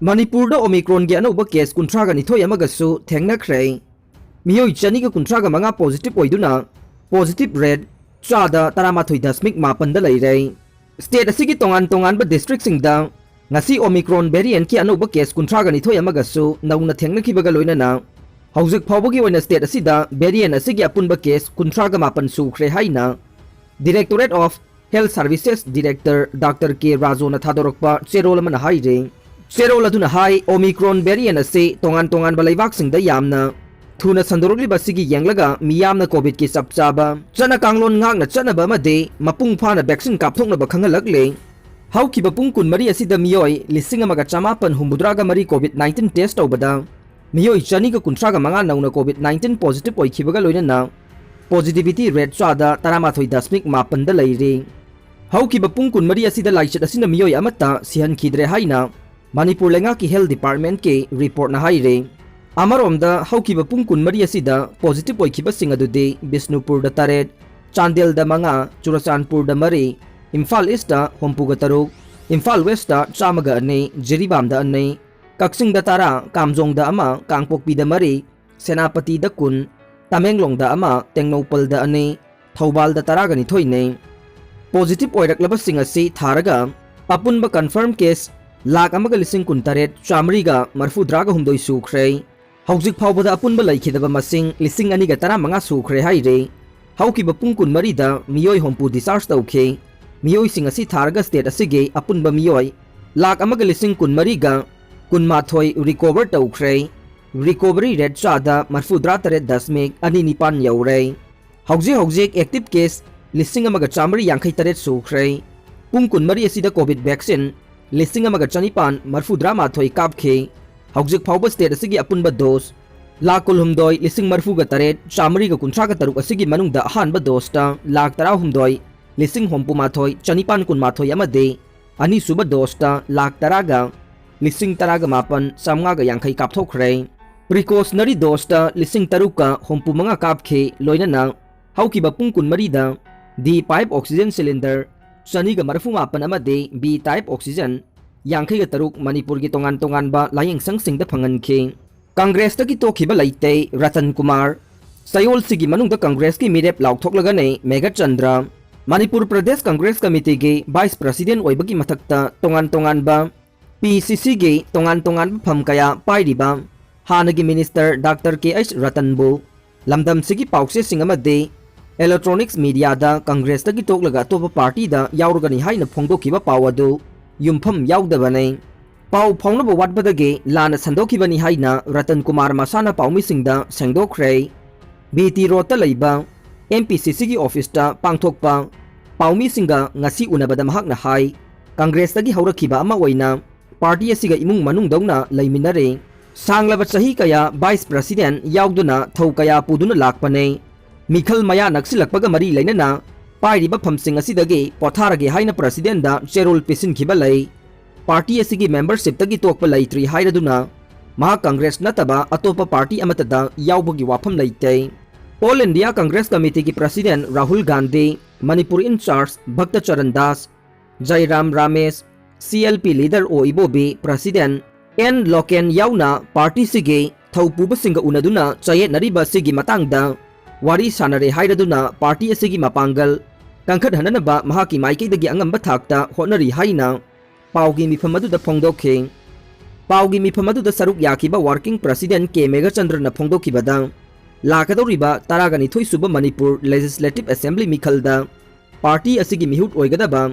Manipur Omicron gi Anouba case kuntra ga nithoi Amagasu Thengnare Miyoi chani ga kuntra ga manga positive oiduna positive rate chada taramathoi dasmik mapan da leire state asigi tongan ba district singda ngasi Omicron variant ki Anouba case kuntra ga nithoi Amagasu nauna thengnakiba ga loinana hauzik phawbagi oina state asida variant asigi apunba case kuntra ga mapan sukhre haina Directorate of Health Services Director Dr. K. Razona Thadorokpa Cherol man haire Cherol aduna hai Omicron variant ase tongan ba leibak singda yamna thuna sandorogli basigi yenglaga miyamna covid ki sapchaba chana kanglon ngakna chana ba made mapung phana vaccine kapthokna ba khangalakle hauki ba pung kun mari asida miyoi lising amaga chamapan humbudraga mari covid 19 test obada miyoi chani ga kuntra ga manga nauna covid 19 positive oikhibaga loinana positivity rate chada taramathoi dasmik mapan da leire hauki ba pung kun mari asida laichat asina miyoi amata sihan khidre haina Manipur lenga ki health department ke report na haire Amaromda haukiba pung kun mari asida positive oikhiba sing adude Bisnupur da taret Chandel da manga Churachandpur da mari Imphal East da Hompuga taruk Imphal West da Chamaga ane Jiribam da ane Kaksing da tara Kamjong da ama Kangpokpi da mari Senapati da kun Tamenglong da ama Tengnopal da ane Thoubal da taraga ni thoine positive oiraklaba sing ase tharaga apunba confirm case Lak amaga lising kun taret chamriga marfudraga humdoi sukhre Hauzik phawbada apunba laikhidaba masing lising ani ga tara manga sukhre haire hauki ba pung kun marida miyoi hompu discharge tauke miyoi sing asi tharaga state asige apunba miyoi lak amaga lising kun mariga kun mathoi recover taukhre recovery rate chada marfudra taret dasmik ani nipan yaure hauzik active case lising amaga chamri yankhai taret sukhre pung kun mari asida covid vaccine lising amaga chanipan marfudra mathoi kapkhe hauzik phawba state asigi apunba dose lakul humdoi lising marfuga taret chamri ga kuntra ga taruk asigi manungda ahanba dose ta lak tara humdoi lising hompu mathoi chanipan kun mathoi amade ani suba dose ta lak taraga lising taraga mapan samnga ga yankhai kapthokre precautionary dose ta lising taruka hompu manga kapkhe loinana hauki ba pung kun marida D pipe oxygen cylinder Sani ga marfu mapan amade B type oxygen Yangkai ga taruk Manipur gi tongan ba laying sangsing da phangan ke Congress ta ki Tokhiba Leite Ratan Kumar Sayol sigi manung da Congress ki mirep laukthok laga ne Mega Chandra Manipur Pradesh Congress Committee ge Vice President oibagi mathakta tongan ba PCC ge tongan ba pham kaya pairiba Hanagi Minister Dr. K.H. Ratan bu lamdam sigi paukse singamade Electronics media da Congress ta ki tok laga topa party da yaurugani haina phongdokiba pawadu yumpham yaudabane pau phongnaba watbadage lana sandokibani haina Ratan Kumar masana paumi singda sengdokre BT road ta leiba MPCC gi office ta pangthokpa paumi singa ngasi unabada mahakna hai Congress ta gi haurakhiba ama oina party asiga imung manung dongna leiminare sanglaba chahi kaya vice president yauduna thau kaya puduna lakpane Mikhal maya naksilakpaga mari lainana pairiba phamsing asidage potharage haina president da cherol pisin khiba lai party asigi membership tagi tokpa laitri hairaduna maha congress nataba atopa party amata da yaubagi wafam laite all india congress committee ki president Rahul Gandhi Manipur in charge Bhakta Charan Das Jairam Ramesh CLP leader oibobe president N Loken yauna party sige thaupuba singa unaduna chayet nariba sigi matangda wari sanare hairaduna party asigi mapangal kangkhat hananaba mahaki maikeidagi angamba thakta honari haina paugi mifamadu da phongdokhe paugi mifamadu da saruk yakiba working president K Mega Chandra na phongdokibada lakadoriba taragani thoi suba Manipur Legislative Assembly mikhalda party asigi mihut oigadaba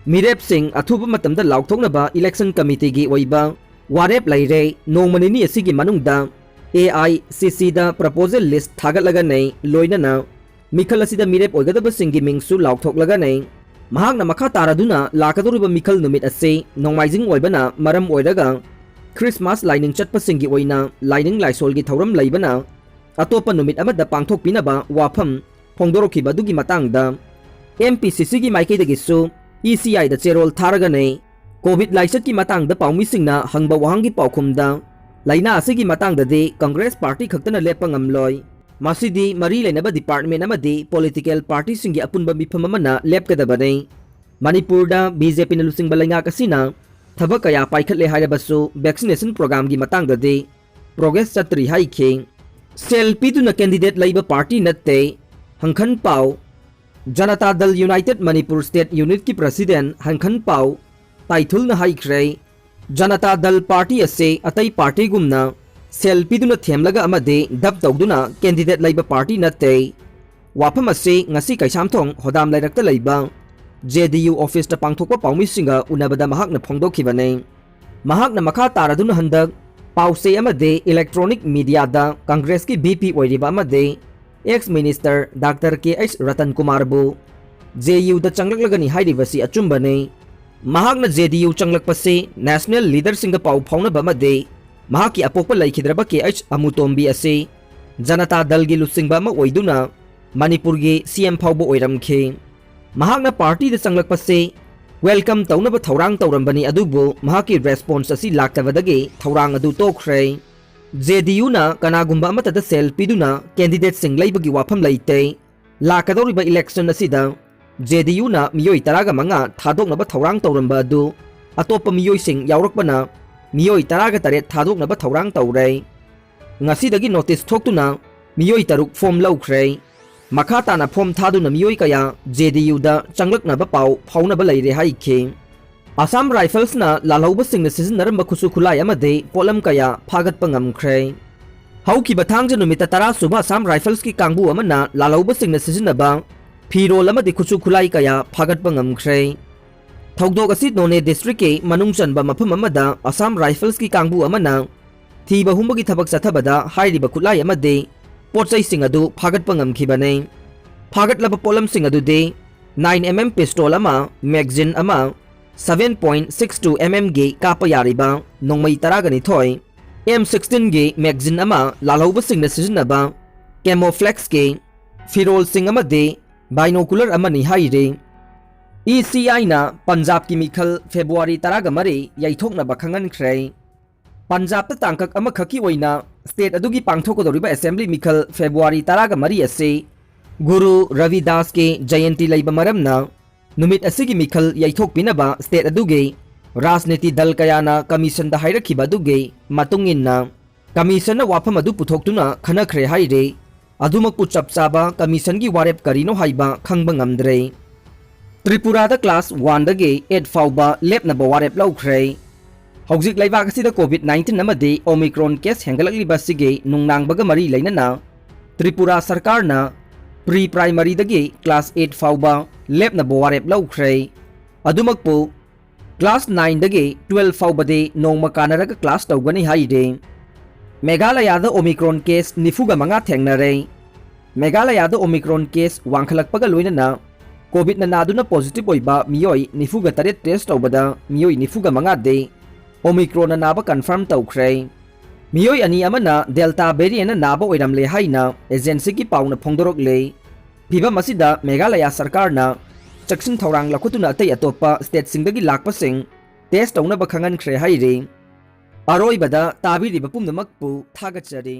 mirep sing athuba matamda laukthoknaba election committee gi oiba warep laire nongmanini asigi manungda AICC da proposal list thagalaga nei loinana mikhal asida mirep oigadaba singi mingsu laukthok nei mahakna makha taraduna lakadoriba mikhal numit ase nongmaijing oibana maram oiraga Christmas lining chatpa singi oina lining laisol gi thoram leibana atopa numit amada pangthok pinaba wafam phongdorokhiba dugi matangda MPCC gi maikeidagi su ECI da cherol tharaga nei covid laisat ki matangda paumi singna hangba wahangi paukhumda laina asigi matangda de Congress party khaktana lepa ngamloi masidi mari lainaba department amadi political party singi apunba mifam amana lepkadabane Manipur da BJP na lusing balanga kasina थबक कया पाइखटले हाइरबसु vaccination program की मतंगदे progress चतरी हाइखे सेल पीदुना candidate लैब party नत्ते हंखन पाव Janata Dal united Manipur state unit की प्रेसिडेंट हंखन पाव ताइथुल हाइख्रे जनता दल पार्टी असे अतई पार्टी गुमना सेल पीदुना थेमलगा अमदे दब तौदुना कैंडिडेट लैब पार्टी नत्ते वाफम असे ngasi कैसामथोंग होदाम लाइरक्ता लैबा JDU ऑफिस ता पांगथोकपा पाउमिसिंगा उनबदा महाकना फोंदोखिबने महाकना मखा तारादुना हंदक पाउसे अमदे इलेक्ट्रॉनिक मीडिया दा कांग्रेस की BP ओइरिबा अमदे ex minister doctor KH Ratan Kumar बु JU दा चंगलगनी हाइरिबसी अचुंबने महाकना JDU चंगलकपसे नेशनल लीडर सिंग पाउ फाउनबा अमदे महाकी अपोप लैखिद्रबा KH अमुतोंबी असे जनता दल की लुसिंगबा अमा ओइदुना मणिपुर की CM फाउबो ओइरमखे महाकना पार्टी दा चंगलकपसे वेलकम तौनब थौरांग तौरंबनी अदुबो महाकी रेस्पॉन्स असी लाक्तबदगे थौरांग अदु तोख्रे JDU ना कनागुंबा अमतदा सेल पीदुना कैंडिडेट सिंग लैबगी वाफम लैते लाकदौरिबा इलेक्शन असिदा JDU ना मियोई तरागा मंगा थादोकनबा थौरांग तौरंबा अदु अतोप मियोई सिंग यावरकबना मियोई तरागा तरे थादोकनबा थौरांग तौरे ngasi नोटिस थोक्तुना मियोई तरुक फॉर्म लौख्रे मखा ताना फॉर्म थादुना मियोई कया JDU दा चंगलकनबा पाउ फाउनबा लैरे हाइखे असम राइफल्स ना लालौबा सिंगना सिजनरम खुसु खुलाई अमदे पोलम कया फागतपा ngamkhre हौखिबा थांगजा नुमिता 10 सुबह असम राइफल्स की कांगबु अमना लालौबा सिंगना सिजनबा फिरोल अमदे खुसु खुलाई कया फागतपा ngamkhre थौदोक असि नोने डिस्ट्रिक्ट के मनुंग चनबा मफम अमदा असम राइफल्स की कांगबु अमना थीबा हुंबगी थबक चथबदा हाइरिबा खुलाई अमदे पोचै सिंग अदु फागतपा ngamkhibane फागतलबा पोलम सिंग अदुदे 9mm पिस्टोल अमा मैगजीन अमा 7.62 mm गे कापा यारिबा नोंमई तरागनी थोय M16 गे मैगजीन अमा लालौबा सिंगना सिजनबा कैमोफ्लेक्स के फिरोल सिंग अमदे बाइनोकुलर अमनी हाइरे ECI ना पंजाब की मिखल फेब्रुआरी तरागमरे याइथोकनबा खंगनख्रे पंजाब तांकक अमखकी ओइना स्टेट अदुगी पांगथोकदोरिबा असेंबली मिखल फेब्रुआरी तरागमरी असे गुरु रविदास के जयंती लैबा मरमना नुमित असिगी मिखल याइथोकपिनबा स्टेट अदुगे राजनीति दल कयाना कमीशन दा हाइरखिबा अदुगे मतुंगिन्ना कमीशन वाफम अदु पुथोक्तुना खनख्रे हाइरे अदुमकपु चपचाबा कमीशन की वारेप करिनो हाइबा खंगबा ngamdre त्रिपुरा दा क्लास 1 दगे 8 फाउबा लेपनबा वारेप लौख्रे हौजिक लैबाक असिदा कोविड-19 अमदे ओमिक्रॉन केस हेंगलकलिबासिगे नुंगनांगबगा मरी लैनना त्रिपुरा सरकार ना प्री प्राइमरी दगे क्लास 8 फाउबा लेपना बोवारेप लौख्रे अदुमकपु क्लास 9 दगे 12 फाउबदे नोंगमा कानरग क्लास तौगनी हाइदे मेघालयदा ओमिक्रॉन केस निफुगा मंगा थेंगनरे मेघालयदा ओमिक्रॉन केस वांखलकपगा लोइनना कोविड नादुना पॉजिटिव ओइबा मियोई निफुगा तरे टेस्ट तौबदा मियोई निफुगा मंगा दे ओमिक्रॉन नाबा कंफर्म तौख्रे मियोई अनि अमना डेल्टा वेरिएंट नाबा ओइरमले हाइना एजेंसी की पाउना फोंदोरकले फिबा मसिदा मेघालय सरकार ना चक्सिन थौरांग लखुतुना अतै अतोपा स्टेट सिंगदगी लाकपसिंग टेस्ट तौनबा खंगनख्रे हाइरे अरोइबदा ताबिरिबा पुमनमकपु थागतचरी।